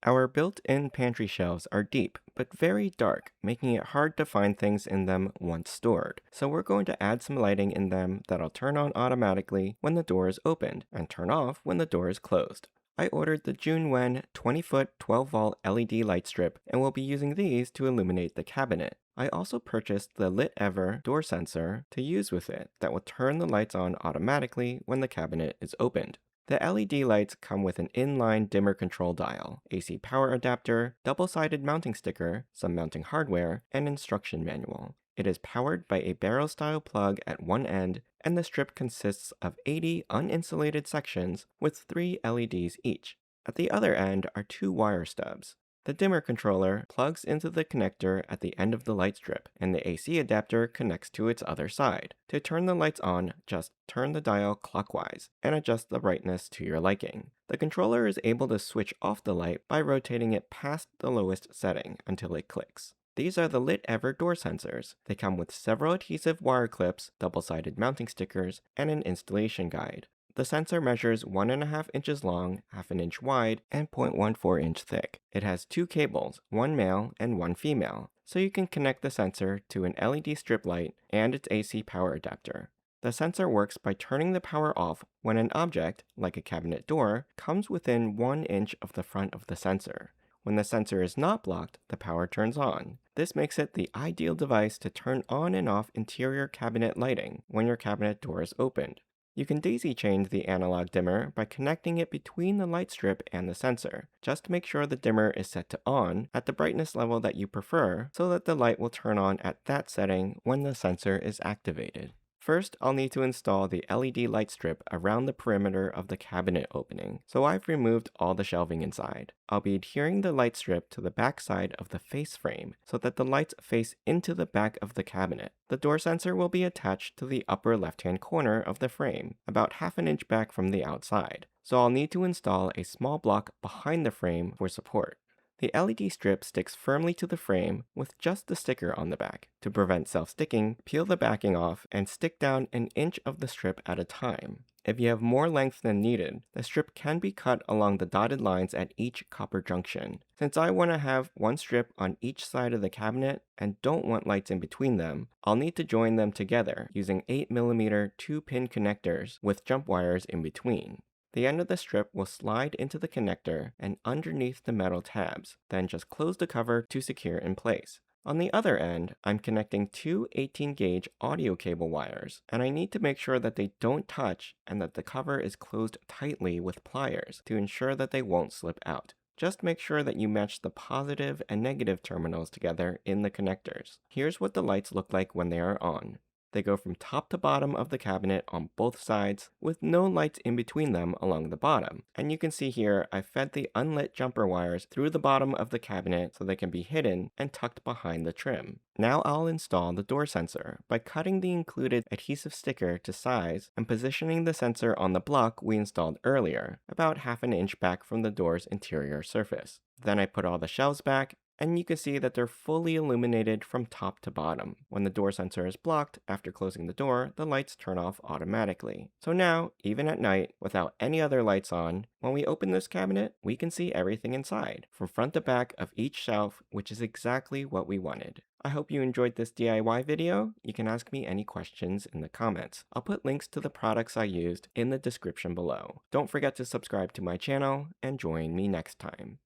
Our built-in pantry shelves are deep, but very dark, making it hard to find things in them once stored. So we're going to add some lighting in them that'll turn on automatically when the door is opened, and turn off when the door is closed. I ordered the Junwen 20-foot 12-volt LED light strip, and will be using these to illuminate the cabinet. I also purchased the Lit Ever door sensor to use with it that will turn the lights on automatically when the cabinet is opened. The LED lights come with an inline dimmer control dial, AC power adapter, double-sided mounting sticker, some mounting hardware, and instruction manual. It is powered by a barrel-style plug at one end, and the strip consists of 80 uninsulated sections with 3 LEDs each. At the other end are 2 wire stubs. The dimmer controller plugs into the connector at the end of the light strip, and the AC adapter connects to its other side. To turn the lights on, just turn the dial clockwise and adjust the brightness to your liking. The controller is able to switch off the light by rotating it past the lowest setting until it clicks. These are the Lit Ever door sensors. They come with several adhesive wire clips, double-sided mounting stickers, and an installation guide. The sensor measures 1.5 inches long, half an inch wide, and 0.14 inch thick. It has 2 cables, one male and one female, so you can connect the sensor to an LED strip light and its AC power adapter. The sensor works by turning the power off when an object, like a cabinet door, comes within 1 inch of the front of the sensor. When the sensor is not blocked, the power turns on. This makes it the ideal device to turn on and off interior cabinet lighting when your cabinet door is opened. You can daisy chain the analog dimmer by connecting it between the light strip and the sensor. Just make sure the dimmer is set to on at the brightness level that you prefer so that the light will turn on at that setting when the sensor is activated. First, I'll need to install the LED light strip around the perimeter of the cabinet opening, so I've removed all the shelving inside. I'll be adhering the light strip to the back side of the face frame so that the lights face into the back of the cabinet. The door sensor will be attached to the upper left-hand corner of the frame, about half an inch back from the outside, so I'll need to install a small block behind the frame for support. The LED strip sticks firmly to the frame with just the sticker on the back. To prevent self-sticking, peel the backing off and stick down an inch of the strip at a time. If you have more length than needed, the strip can be cut along the dotted lines at each copper junction. Since I want to have one strip on each side of the cabinet and don't want lights in between them, I'll need to join them together using 8mm 2-pin connectors with jump wires in between. The end of the strip will slide into the connector and underneath the metal tabs, then just close the cover to secure in place. On the other end, I'm connecting 2 18-gauge audio cable wires, and I need to make sure that they don't touch and that the cover is closed tightly with pliers to ensure that they won't slip out. Just make sure that you match the positive and negative terminals together in the connectors. Here's what the lights look like when they are on. They go from top to bottom of the cabinet on both sides, with no lights in between them along the bottom. And you can see here, I fed the unlit jumper wires through the bottom of the cabinet so they can be hidden and tucked behind the trim. Now I'll install the door sensor by cutting the included adhesive sticker to size and positioning the sensor on the block we installed earlier, about half an inch back from the door's interior surface. Then I put all the shelves back, and you can see that they're fully illuminated from top to bottom. When the door sensor is blocked, after closing the door, the lights turn off automatically. So now, even at night, without any other lights on, when we open this cabinet, we can see everything inside, from front to back of each shelf, which is exactly what we wanted. I hope you enjoyed this DIY video. You can ask me any questions in the comments. I'll put links to the products I used in the description below. Don't forget to subscribe to my channel, and join me next time.